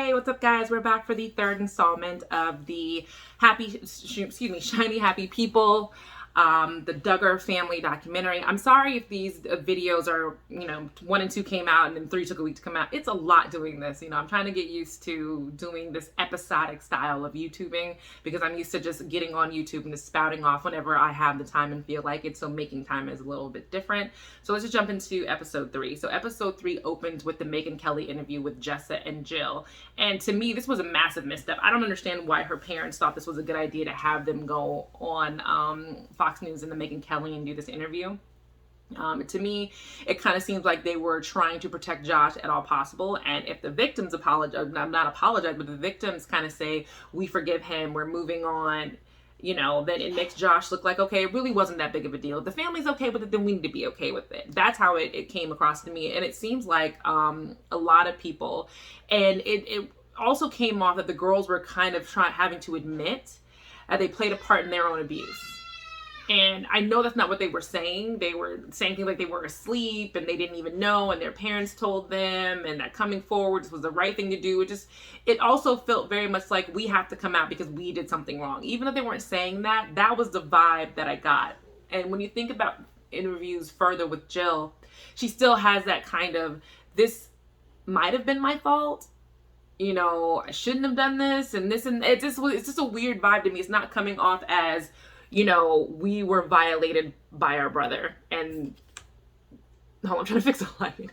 Hey, what's up, guys? We're back for the third installment of the Shiny Happy People, the Duggar family documentary. I'm sorry if these videos are, 1 and 2 came out and then 3 took a week to come out. It's a lot doing this. I'm trying to get used to doing this episodic style of YouTubing because I'm used to just getting on YouTube and just spouting off whenever I have the time and feel like it. So making time is a little bit different. So let's just jump into episode 3. So episode 3 opens with the Megyn Kelly interview with Jessa and Jill. And to me, this was a massive misstep. I don't understand why her parents thought this was a good idea to have them go on Fox News and the Megyn Kelly and do this interview. To me, it kind of seems like they were trying to protect Josh at all possible. And if the victims but the victims kind of say, we forgive him, we're moving on, then it makes Josh look like, okay, it really wasn't that big of a deal. If the family's okay with it, then we need to be okay with it. That's how it came across to me. And it seems like a lot of people, and it also came off that the girls were kind of having to admit that they played a part in their own abuse. And I know that's not what they were saying. They were saying things like they were asleep and they didn't even know, and their parents told them, and that coming forward was the right thing to do. It also felt very much like we have to come out because we did something wrong. Even though they weren't saying that, that was the vibe that I got. And when you think about interviews further with Jill, she still has that kind of, this might have been my fault. I shouldn't have done this and this, and it's just a weird vibe to me. It's not coming off as, we were violated by our brother, and I'm trying to fix the light.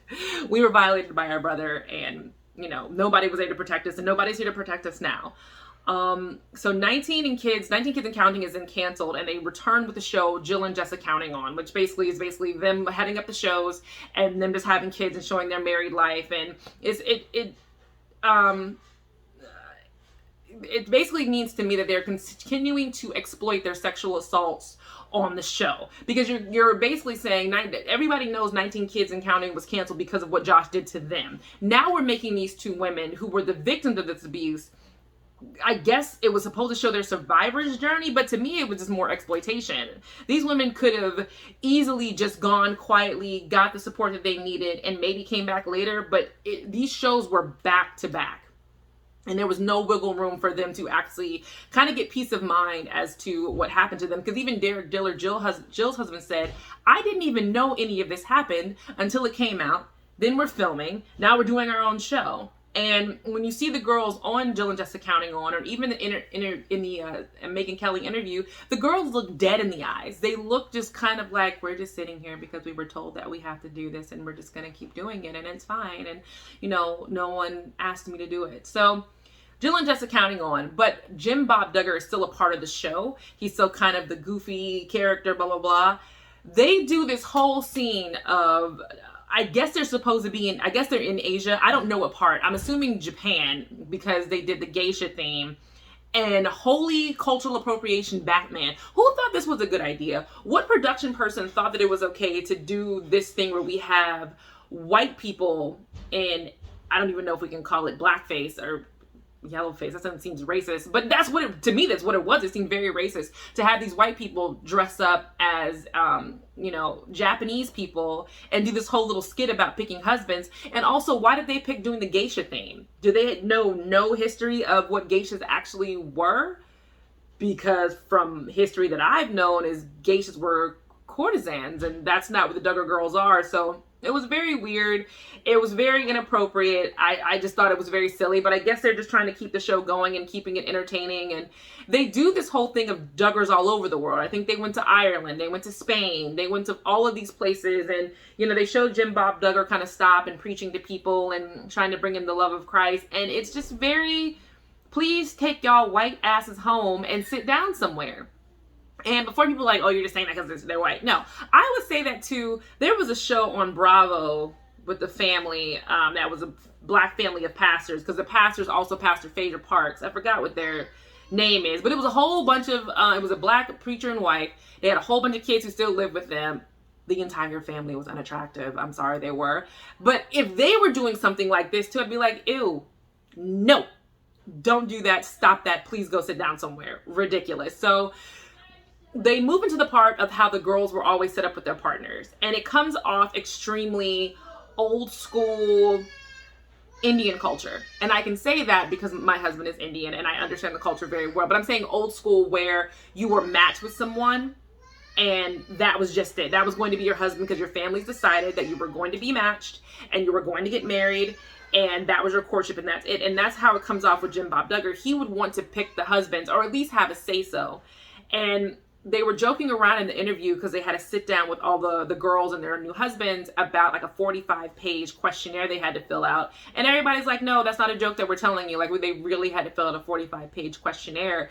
We were violated by our brother, and nobody was there to protect us, and nobody's here to protect us now. So 19 Kids and Counting is then canceled, and they return with the show Jill and Jessa Counting On, which is basically them heading up the shows and them just having kids and showing their married life, and it basically means to me that they're continuing to exploit their sexual assaults on the show, because you're basically saying everybody knows 19 Kids and Counting was canceled because of what Josh did to them. Now we're making these two women who were the victims of this abuse, I guess it was supposed to show their survivor's journey, but to me it was just more exploitation. These women could have easily just gone quietly, got the support that they needed, and maybe came back later, but these shows were back to back. And there was no wiggle room for them to actually kind of get peace of mind as to what happened to them. Because even Derek Diller, Jill's husband, said, I didn't even know any of this happened until it came out. Then we're filming. Now we're doing our own show. And when you see the girls on Jill and Jessa Counting On, or even in the Megyn Kelly interview, the girls look dead in the eyes. They look just kind of like, we're just sitting here because we were told that we have to do this, and we're just going to keep doing it, and it's fine. And, no one asked me to do it. So Jill and Jessa Counting On, but Jim Bob Duggar is still a part of the show. He's still kind of the goofy character, blah, blah, blah. They do this whole scene of, I guess they're supposed to be they're in Asia. I don't know what part. I'm assuming Japan, because they did the geisha theme. And holy cultural appropriation Batman. Who thought this was a good idea? What production person thought that it was okay to do this thing where we have white people in, I don't even know if we can call it blackface or yellowface. That seems racist, but that's what it was. It seemed very racist to have these white people dress up as Japanese people and do this whole little skit about picking husbands. And also, why did they pick doing the geisha theme? Do they know no history of what geishas actually were? Because from history that I've known is geishas were courtesans, and that's not what the Duggar girls are. So it was very weird. It was very inappropriate. I just thought it was very silly, but I guess they're just trying to keep the show going and keeping it entertaining. And they do this whole thing of Duggars all over the world. I think they went to Ireland, they went to Spain, they went to all of these places, and they showed Jim Bob Duggar kind of stop and preaching to people and trying to bring in the love of Christ. And it's just very, please take y'all white asses home and sit down somewhere. And before people are like, oh, you're just saying that because they're white. No, I would say that too. There was a show on Bravo with the family that was a black family of pastors, because the pastors also Pastor Phaedra Parks. I forgot what their name is, but it was a whole bunch of, it was a black preacher and wife. They had a whole bunch of kids who still lived with them. The entire family was unattractive. I'm sorry, they were. But if they were doing something like this too, I'd be like, ew, no, don't do that. Stop that. Please go sit down somewhere. Ridiculous. So they move into the part of how the girls were always set up with their partners. And it comes off extremely old school, Indian culture. And I can say that because my husband is Indian and I understand the culture very well. But I'm saying old school, where you were matched with someone and that was just it. That was going to be your husband because your families decided that you were going to be matched and you were going to get married, and that was your courtship, and that's it. And that's how it comes off with Jim Bob Duggar. He would want to pick the husbands, or at least have a say-so. And they were joking around in the interview because they had to sit down with all the girls and their new husbands about like a 45-page questionnaire they had to fill out. And everybody's like, no, that's not a joke that we're telling you. Like, they really had to fill out a 45-page questionnaire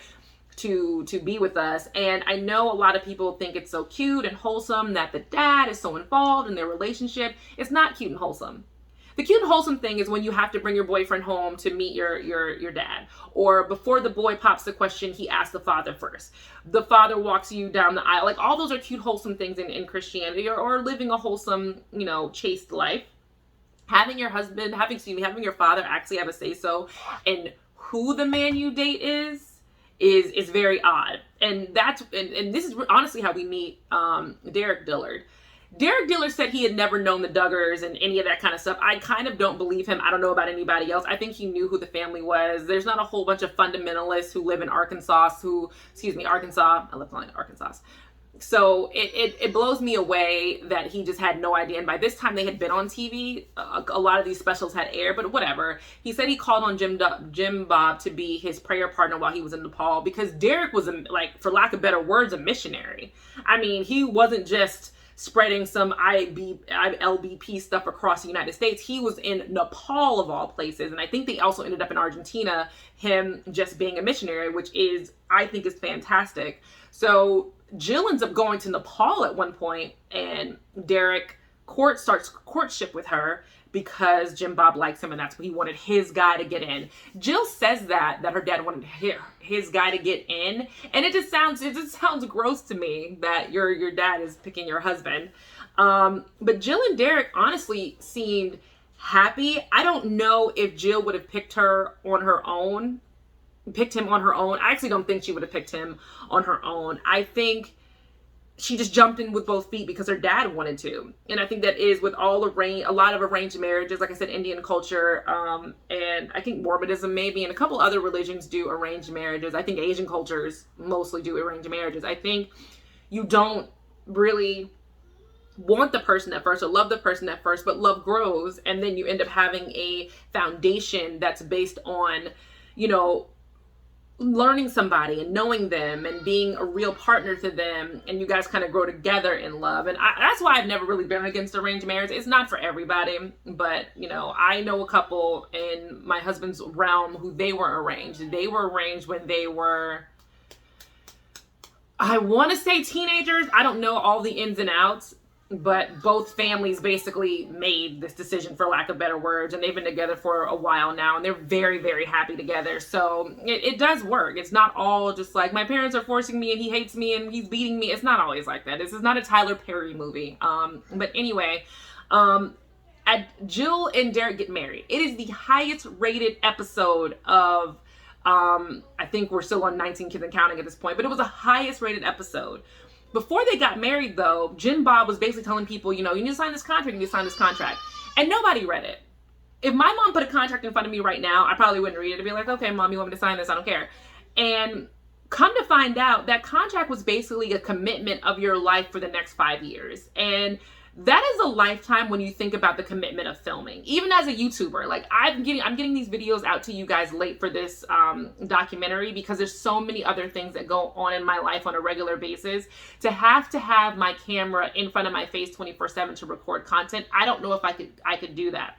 to be with us. And I know a lot of people think it's so cute and wholesome that the dad is so involved in their relationship. It's not cute and wholesome. The cute and wholesome thing is when you have to bring your boyfriend home to meet your dad. Or before the boy pops the question, he asks the father first. The father walks you down the aisle. Like, all those are cute, wholesome things in Christianity, or living a wholesome, chaste life. Having your husband, having your father actually have a say-so in who the man you date is very odd. And this is honestly how we meet Derek Dillard. Derek Dillard said he had never known the Duggars and any of that kind of stuff. I kind of don't believe him. I don't know about anybody else. I think he knew who the family was. There's not a whole bunch of fundamentalists who live in Arkansas Arkansas. I love calling it Arkansas. So it blows me away that he just had no idea. And by this time they had been on TV. A lot of these specials had aired, but whatever. He said he called on Jim Bob to be his prayer partner while he was in Nepal, because Derek was, for lack of better words, a missionary. I mean, he wasn't just spreading some IBLP stuff across the United States. He was in Nepal, of all places. And I think they also ended up in Argentina, him just being a missionary, which I think is fantastic. So Jill ends up going to Nepal at one point, and Derek starts courtship with her because Jim Bob likes him, and that's what he wanted his guy to get in. Jill says that her dad wanted his guy to get in, and it just sounds gross to me that your dad is picking your husband. But Jill and Derek honestly seemed happy. I don't know if Jill would have picked him on her own. I actually don't think she would have picked him on her own. I think she just jumped in with both feet because her dad wanted to. And I think that is with a lot of arranged marriages, like I said, Indian culture, and I think Mormonism maybe, and a couple other religions do arranged marriages. I think Asian cultures mostly do arranged marriages. I think you don't really want the person at first or love the person at first, but love grows, and then you end up having a foundation that's based on, learning somebody and knowing them and being a real partner to them, and you guys kind of grow together in love. And that's why I've never really been against arranged marriage. It's not for everybody, but I know a couple in my husband's realm who they were arranged. They were arranged when they were, I want to say, teenagers. I don't know all the ins and outs, but both families basically made this decision, for lack of better words, and they've been together for a while now, and they're very, very happy together. So it does work. It's not all just like, my parents are forcing me and he hates me and he's beating me. It's not always like that. This is not a Tyler Perry movie. But anyway, Jill and Derek get married. It is the highest rated episode of, I think we're still on 19 Kids and Counting at this point, but it was the highest rated episode. Before they got married, though, Jim Bob was basically telling people, you need to sign this contract, and nobody read it. If my mom put a contract in front of me right now, I probably wouldn't read it. I'd be like, okay, Mom, you want me to sign this? I don't care. And come to find out, that contract was basically a commitment of your life for the next 5 years. And that is a lifetime when you think about the commitment of filming. Even as a YouTuber, like I'm getting these videos out to you guys late for this documentary, because there's so many other things that go on in my life on a regular basis. To have my camera in front of my face 24/7 to record content, I don't know if I could do that.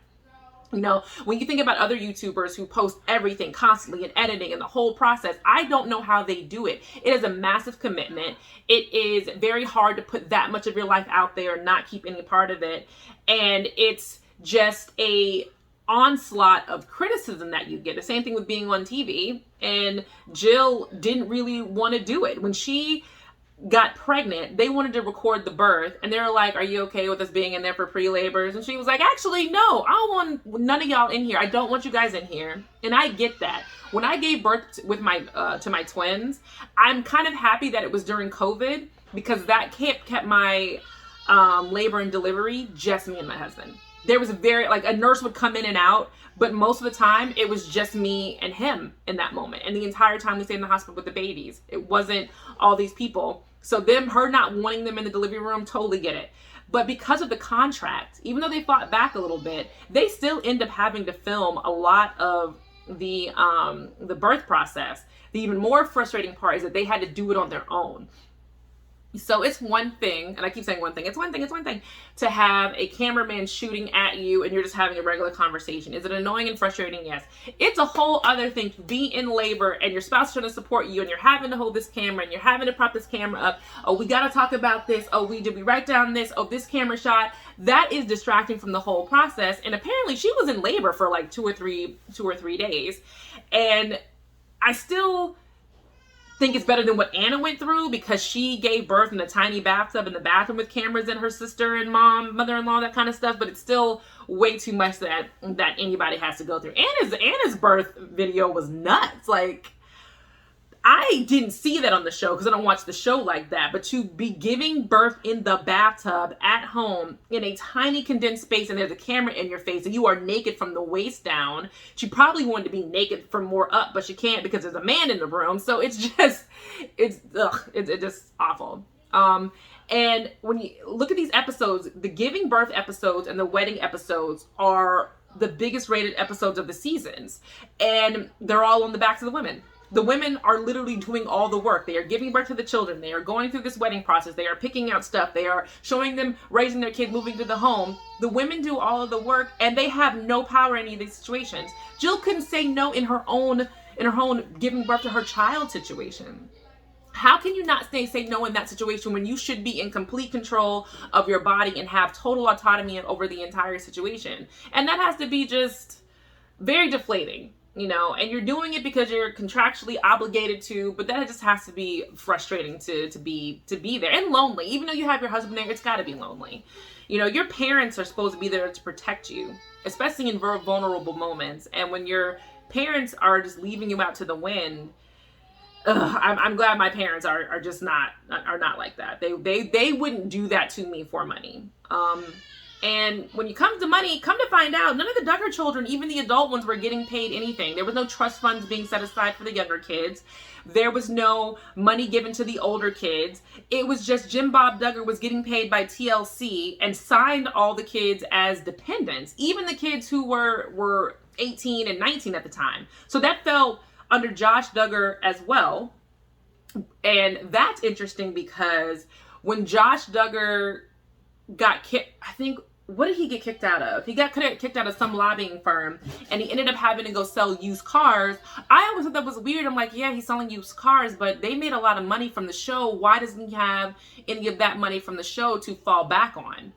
When you think about other YouTubers who post everything constantly and editing and the whole process, I don't know how they do it. It is a massive commitment. It is very hard to put that much of your life out there and not keep any part of it. And it's just a onslaught of criticism that you get. The same thing with being on TV. And Jill didn't really want to do it. When she got pregnant, they wanted to record the birth, and they were like, are you okay with us being in there for pre-labors? And she was like, actually, no, I don't want none of y'all in here. I don't want you guys in here. And I get that. When I gave birth with to my twins, I'm kind of happy that it was during COVID, because that kept my labor and delivery just me and my husband. there was like a nurse would come in and out, but most of the time it was just me and him in that moment. And the entire time we stayed in the hospital with the babies, it wasn't all these people. So her not wanting them in the delivery room, totally get it. But because of the contract, even though they fought back a little bit, they still end up having to film a lot of the birth process. The even more frustrating part is that they had to do it on their own. So it's one thing, and I keep saying one thing, it's one thing to have a cameraman shooting at you and you're just having a regular conversation. Is it annoying and frustrating? Yes. It's a whole other thing to be in labor and your spouse is trying to support you and you're having to hold this camera and you're having to prop this camera up. Oh, we got to talk about this. Oh, did we write down this? Oh, this camera shot. That is distracting from the whole process. And apparently she was in labor for like 2 or 3 days. And I still think it's better than what Anna went through, because she gave birth in a tiny bathtub in the bathroom with cameras and her sister and mom, mother-in-law, that kind of stuff. But it's still way too much that anybody has to go through. Anna's birth video was nuts. Like, I didn't see that on the show because I don't watch the show like that. But to be giving birth in the bathtub at home in a tiny condensed space and there's a camera in your face and you are naked from the waist down. She probably wanted to be naked from more up, but she can't because there's a man in the room. So it's just awful. And when you look at these episodes, the giving birth episodes and the wedding episodes are the biggest rated episodes of the seasons. And they're all on the backs of the women. The women are literally doing all the work. They are giving birth to the children. They are going through this wedding process. They are picking out stuff. They are showing them raising their kids, moving to the home. The women do all of the work and they have no power in any of these situations. Jill couldn't say no in her own giving birth to her child situation. How can you not say no in that situation when you should be in complete control of your body and have total autonomy over the entire situation? And that has to be just very deflating. And you're doing it because you're contractually obligated to, but that just has to be frustrating to be there, and lonely. Even though you have your husband there, it's got to be lonely. Your parents are supposed to be there to protect you, especially in vulnerable moments. And when your parents are just leaving you out to the wind, I'm glad my parents are just not like that. They wouldn't do that to me for money. And when you come to money, come to find out, none of the Duggar children, even the adult ones, were getting paid anything. There was no trust funds being set aside for the younger kids. There was no money given to the older kids. It was just Jim Bob Duggar was getting paid by TLC and signed all the kids as dependents, even the kids who were 18 and 19 at the time. So that fell under Josh Duggar as well. And that's interesting because when Josh Duggar got kicked, I think, what did he get kicked out of? He got kicked out of some lobbying firm and he ended up having to go sell used cars. I always thought that was weird. I'm like, yeah, he's selling used cars, but they made a lot of money from the show. Why doesn't he have any of that money from the show to fall back on?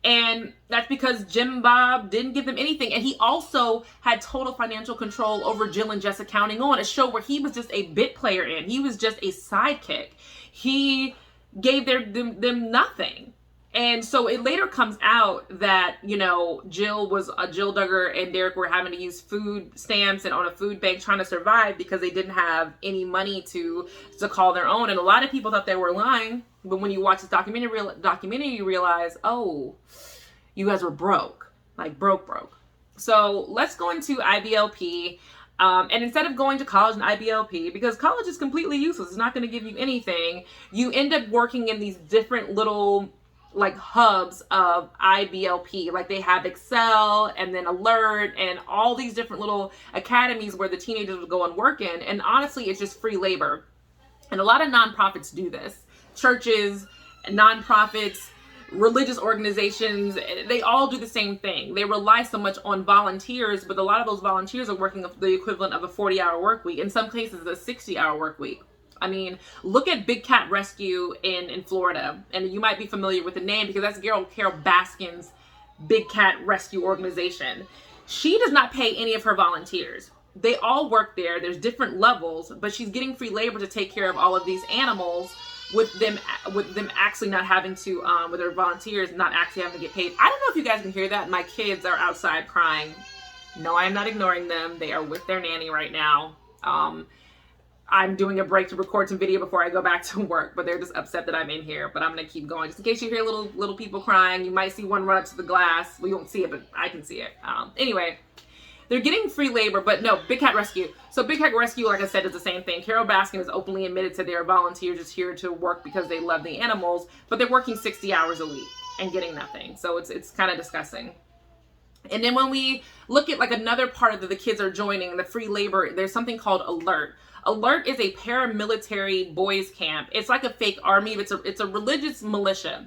And that's because Jim Bob didn't give them anything. And he also had total financial control over Jill and Jessa Counting On, a show where he was just a bit player in. He was just a sidekick. He gave them nothing. And so it later comes out that, Jill Duggar and Derek were having to use food stamps and on a food bank trying to survive because they didn't have any money to call their own. And a lot of people thought they were lying. But when you watch this documentary, you realize, oh, you guys were broke, like broke. So let's go into IBLP. And instead of going to college in IBLP, because college is completely useless, it's not going to give you anything, you end up working in these different little hubs of IBLP. Like they have Excel and then Alert and all these different little academies where the teenagers would go and work in. And honestly, it's just free labor. And a lot of nonprofits do this. Churches, nonprofits, religious organizations, they all do the same thing. They rely so much on volunteers, but a lot of those volunteers are working the equivalent of a 40-hour work week. In some cases, a 60-hour work week. I mean, look at Big Cat Rescue in Florida. And you might be familiar with the name because that's Carol Baskin's Big Cat Rescue organization. She does not pay any of her volunteers. They all work there. There's different levels, but she's getting free labor to take care of all of these animals with them actually not having to, with their volunteers not actually having to get paid. I don't know if you guys can hear that. My kids are outside crying. No, I am not ignoring them. They are with their nanny right now. I'm doing a break to record some video before I go back to work, but they're just upset that I'm in here. But I'm gonna keep going just in case you hear little people crying. You might see one run up to the glass. We won't see it, but I can see it. Anyway, they're getting free labor, but no, Big Cat Rescue. So Big Cat Rescue, like I said, is the same thing. Carol Baskin has openly admitted to their volunteers just here to work because they love the animals, but they're working 60 hours a week and getting nothing. So it's kind of disgusting. And then when we look at like another part of the kids are joining the free labor, there's something called Alert. Alert is a paramilitary boys camp. It's like a fake army. It's a religious militia.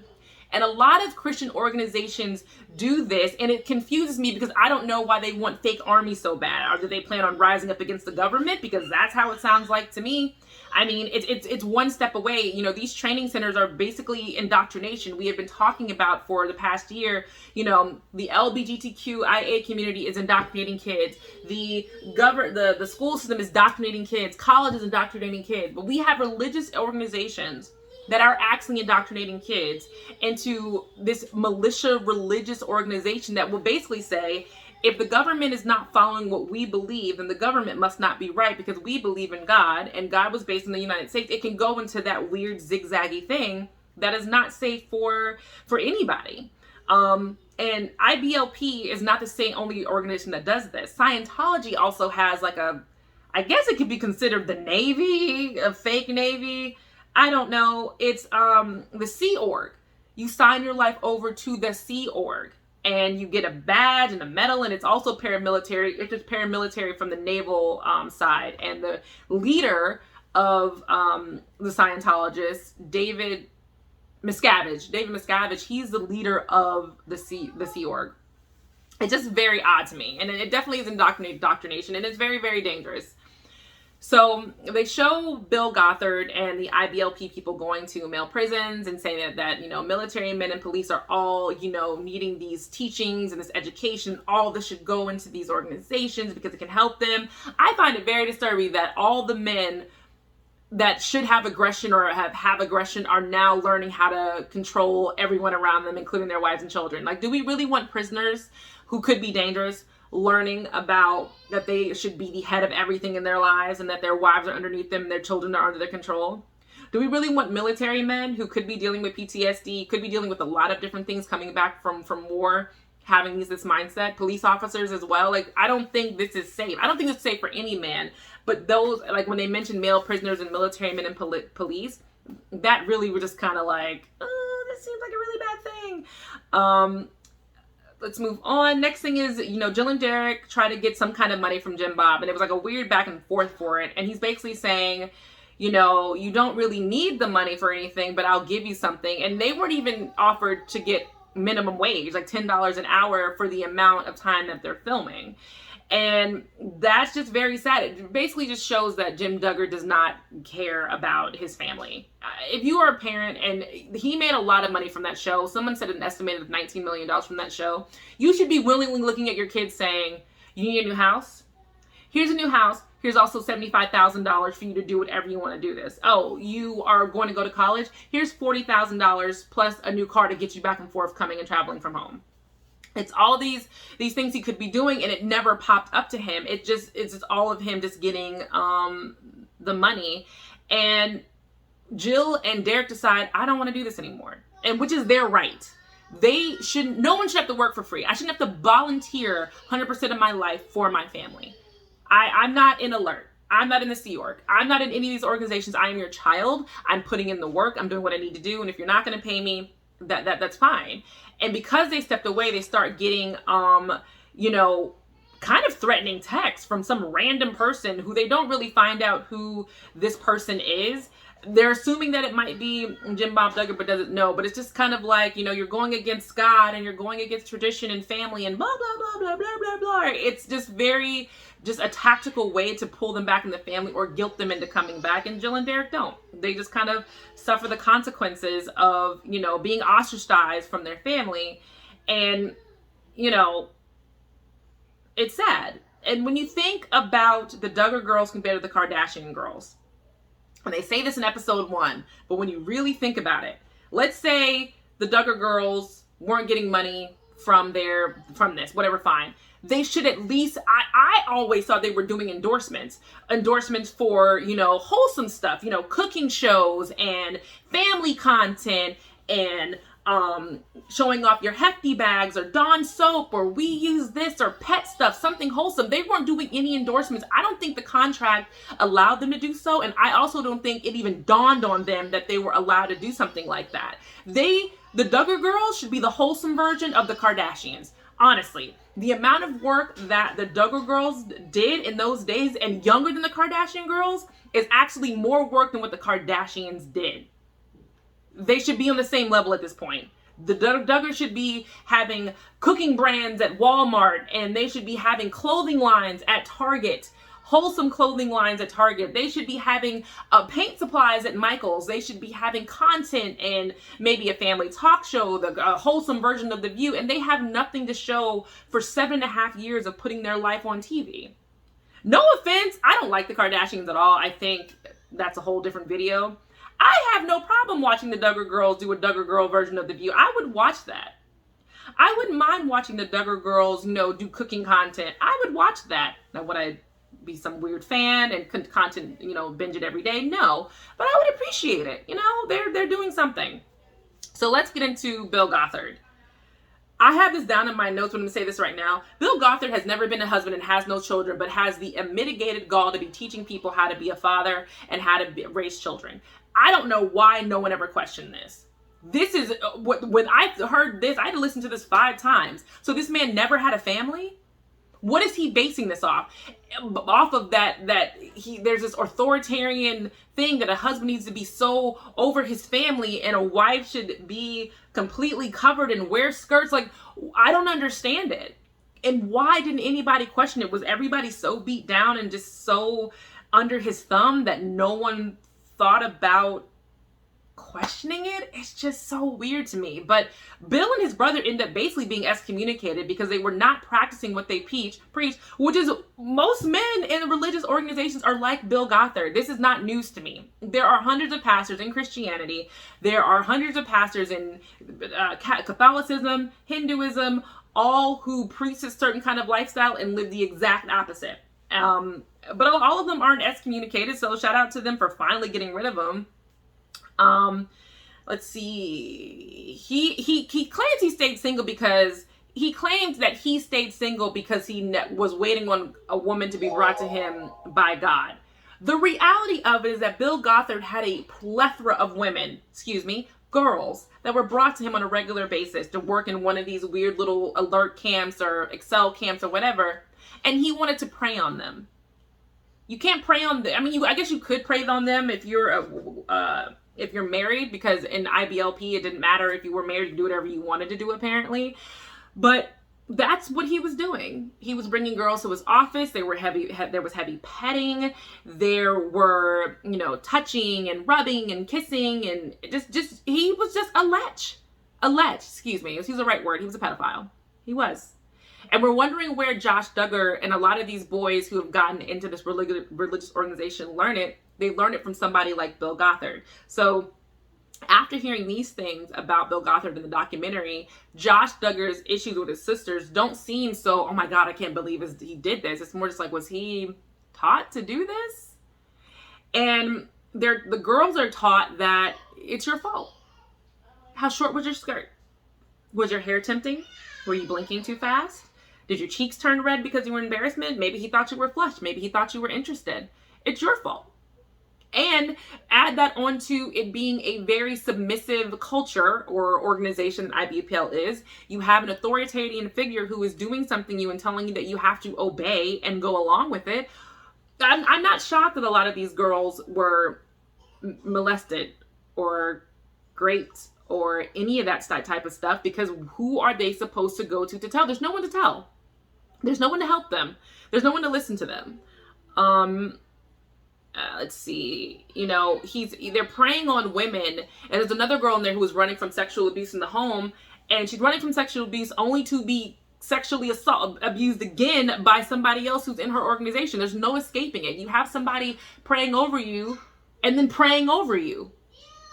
And a lot of Christian organizations do this, and it confuses me because I don't know why they want fake army so bad. Or do they plan on rising up against the government? Because that's how it sounds like to me. I mean, it's one step away. You know, these training centers are basically indoctrination. We have been talking about for the past year, you know, the LGBTQIA community is indoctrinating kids. The school system is indoctrinating kids. College is indoctrinating kids. But we have religious organizations that are actually indoctrinating kids into this militia religious organization that will basically say, if the government is not following what we believe, then the government must not be right because we believe in God and God was based in the United States. It can go into that weird zigzaggy thing that is not safe for anybody. And IBLP is not the same only organization that does this. Scientology also has like I guess it could be considered the Navy, a fake Navy. I don't know. It's the Sea Org. You sign your life over to the Sea Org and you get a badge and a medal, and it's also paramilitary. It's just paramilitary from the naval side. And the leader of the Scientologists, David Miscavige, he's the leader of the Sea Org. It's just very odd to me. And it definitely is indoctrination, and it's very, very dangerous. So they show Bill Gothard and the IBLP people going to male prisons and saying that, you know, military men and police are all, you know, needing these teachings and this education. All this should go into these organizations because it can help them. I find it very disturbing that all the men that should have aggression or have aggression are now learning how to control everyone around them, including their wives and children. Like, do we really want prisoners who could be dangerous learning about that they should be the head of everything in their lives and that their wives are underneath them and their children are under their control? Do we really want military men who could be dealing with PTSD, could be dealing with a lot of different things coming back from war, having this mindset? Police officers as well. Like, I don't think this is safe. I don't think it's safe for any man. But those, like when they mentioned male prisoners and military men and police, that really were just kind of like, oh, this seems like a really bad thing. Let's move on. Next thing is, you know, Jill and Derek try to get some kind of money from Jim Bob, and it was like a weird back and forth for it. And he's basically saying, you know, you don't really need the money for anything, but I'll give you something. And they weren't even offered to get minimum wage, like $10 an hour for the amount of time that they're filming. And that's just very sad. It basically just shows that Jim Duggar does not care about his family. If you are a parent, and he made a lot of money from that show, someone said an estimated $19 million from that show, you should be willingly looking at your kids saying, you need a new house? Here's a new house. Here's also $75,000 for you to do whatever you want to do this. Oh, you are going to go to college? Here's $40,000 plus a new car to get you back and forth coming and traveling from home. It's all these things he could be doing, and it never popped up to him. It's just all of him just getting the money. And Jill and Derek decide, I don't want to do this anymore. And which is their right. No one should have to work for free. I shouldn't have to volunteer 100% of my life for my family. I'm not in Alert. I'm not in the Sea Org. I'm not in any of these organizations. I am your child. I'm putting in the work. I'm doing what I need to do. And if you're not going to pay me, that's fine. And because they stepped away, they start getting, you know, kind of threatening texts from some random person who they don't really find out who this person is. They're assuming that it might be Jim Bob Duggar, but doesn't know. But it's just kind of like, you know, you're going against God and you're going against tradition and family and blah, blah, blah, blah, blah, blah, blah. It's just just a tactical way to pull them back in the family or guilt them into coming back. And Jill and Derek don't. They just kind of suffer the consequences of, you know, being ostracized from their family. And, you know, it's sad. And when you think about the Duggar girls compared to the Kardashian girls, and they say this in episode 1, but when you really think about it, let's say the Duggar girls weren't getting money from this, whatever, fine. They should at least, I always thought they were doing endorsements for, wholesome stuff, cooking shows and family content and showing off your Hefty bags or Dawn soap or we use this or pet stuff, something wholesome. They weren't doing any endorsements. I don't think the contract allowed them to do so. And I also don't think it even dawned on them that they were allowed to do something like that. The Duggar girls should be the wholesome version of the Kardashians. Honestly, the amount of work that the Duggar girls did in those days and younger than the Kardashian girls is actually more work than what the Kardashians did. They should be on the same level at this point. The Duggars should be having cooking brands at Walmart, and they should be having clothing lines at Target, wholesome clothing lines at Target. They should be having paint supplies at Michael's. They should be having content and maybe a family talk show, the wholesome version of The View, and they have nothing to show for 7.5 years of putting their life on TV. No offense, I don't like the Kardashians at all. I think that's a whole different video. I have no problem watching the Duggar girls do a Duggar girl version of The View. I would watch that. I wouldn't mind watching the Duggar girls, do cooking content. I would watch that. Now, would I be some weird fan and content, binge it every day? No, but I would appreciate it. They're doing something. So let's get into Bill Gothard. I have this down in my notes. I'm going to say this right now. Bill Gothard has never been a husband and has no children, but has the unmitigated gall to be teaching people how to be a father and how to raise children. I don't know why no one ever questioned this. This is when I heard this, I had to listen to this 5 times. So this man never had a family? What is he basing this off? Off of that there's this authoritarian thing that a husband needs to be so over his family and a wife should be completely covered and wear skirts. Like, I don't understand it. And why didn't anybody question it? Was everybody so beat down and just so under his thumb that no one thought about questioning it? It's just so weird to me. But Bill and his brother end up basically being excommunicated because they were not practicing what they preach, which is most men in religious organizations are like Bill Gothard. This is not news to me. There are hundreds of pastors in Christianity. There are hundreds of pastors in Catholicism, Hinduism, all who preach a certain kind of lifestyle and live the exact opposite. But all of them aren't excommunicated, so shout out to them for finally getting rid of them. Let's see. He claims he stayed single because he claims that he stayed single because he was waiting on a woman to be brought to him by God. The reality of it is that Bill Gothard had a plethora of girls that were brought to him on a regular basis to work in one of these weird little alert camps or Excel camps or whatever, and he wanted to prey on them. You can't prey on them. I mean, I guess you could prey on them if you're married, because in IBLP it didn't matter if you were married, you could do whatever you wanted to do apparently. But that's what he was doing. He was bringing girls to his office. There was heavy petting. There were, touching and rubbing and kissing and just he was just a lech. Excuse me. He's the right word. He was a pedophile. He was. And we're wondering where Josh Duggar and a lot of these boys who have gotten into this religious organization learn it. They learn it from somebody like Bill Gothard. So after hearing these things about Bill Gothard in the documentary, Josh Duggar's issues with his sisters don't seem so, oh my God, I can't believe he did this. It's more just like, was he taught to do this? And the girls are taught that it's your fault. How short was your skirt? Was your hair tempting? Were you blinking too fast? Did your cheeks turn red because you were embarrassment? Maybe he thought you were flushed. Maybe he thought you were interested. It's your fault. And add that onto it being a very submissive culture or organization that IBPL is. You have an authoritarian figure who is doing something to you and telling you that you have to obey and go along with it. I'm not shocked that a lot of these girls were molested or raped or any of that type of stuff, because who are they supposed to go to tell? There's no one to tell. There's no one to help them. There's no one to listen to them. Let's see, they're preying on women, and there's another girl in there who was running from sexual abuse in the home, and she's running from sexual abuse only to be sexually abused again by somebody else who's in her organization. There's no escaping it. You have somebody praying over you and then praying over you.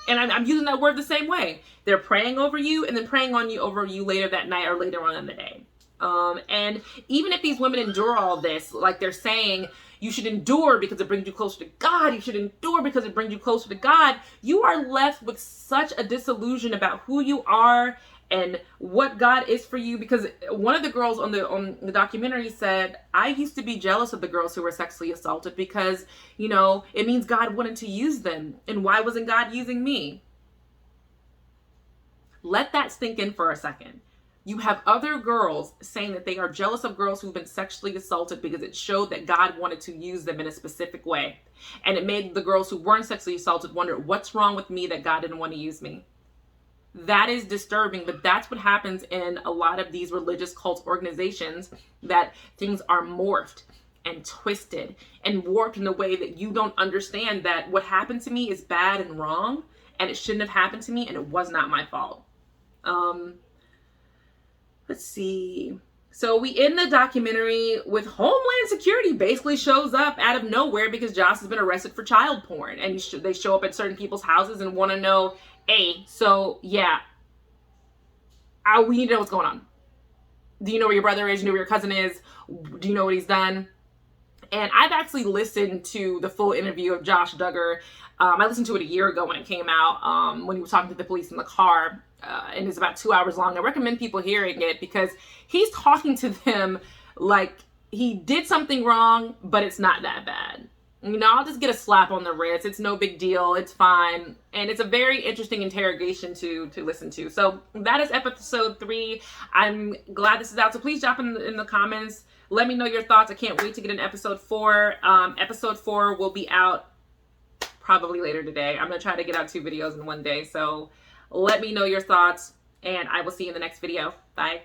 And I'm using that word the same way. They're praying over you and then praying over you later that night or later on in the day. And even if these women endure all this, like they're saying, you should endure because it brings you closer to God. You should endure because it brings you closer to God. You are left with such a disillusion about who you are and what God is for you. Because one of the girls on the documentary said, I used to be jealous of the girls who were sexually assaulted because, you know, it means God wanted to use them. And why wasn't God using me? Let that sink in for a second. You have other girls saying that they are jealous of girls who've been sexually assaulted because it showed that God wanted to use them in a specific way. And it made the girls who weren't sexually assaulted wonder, what's wrong with me that God didn't want to use me? That is disturbing, but that's what happens in a lot of these religious cult organizations, that things are morphed and twisted and warped in a way that you don't understand that what happened to me is bad and wrong, and it shouldn't have happened to me, and it was not my fault. Let's see. So we end the documentary with Homeland Security basically shows up out of nowhere because Josh has been arrested for child porn. And they show up at certain people's houses and want to know, hey, so yeah, we need to know what's going on. Do you know where your brother is? Do you know where your cousin is? Do you know what he's done? And I've actually listened to the full interview of Josh Duggar. I listened to it a year ago when it came out, when he was talking to the police in the car. And it's about 2 hours long. I recommend people hearing it because he's talking to them like he did something wrong, but it's not that bad. You know, I'll just get a slap on the wrist. It's no big deal. It's fine. And it's a very interesting interrogation to listen to. So that is episode 3. I'm glad this is out. So please drop in the comments. Let me know your thoughts. I can't wait to get an episode 4. Episode 4 will be out probably later today. I'm going to try to get out 2 videos in one day. So let me know your thoughts, and I will see you in the next video. Bye.